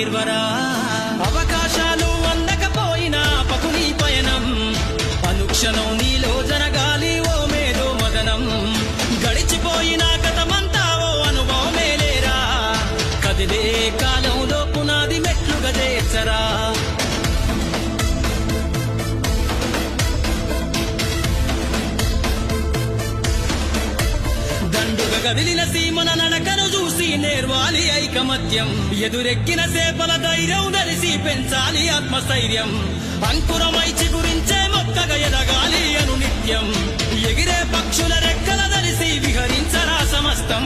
నేర్వరా అవకాశాలు అందకపోయినా పకుని పయనం అనుక్షణం నీలో జరగాలి ఓ మేధో మదనం గడిచిపోయిన గతమంతా ఓ అనుభవమే లేరా కదిలే కాలంలో పునాది మెట్లుగా చేర్చరా కదిలిన సీమన నడకను చూసి నేర్వాలి ఐకమత్యం ఎదురెక్కిన సేపల ధైర్యం ధరిసి పెంచాలి ఆత్మస్థైర్యం అంకురమై చిగురించే మొక్కగా ఎదగాలి అను నిత్యం ఎగిరే పక్షుల రెక్కల ధరిసి విహరించరా సమస్తం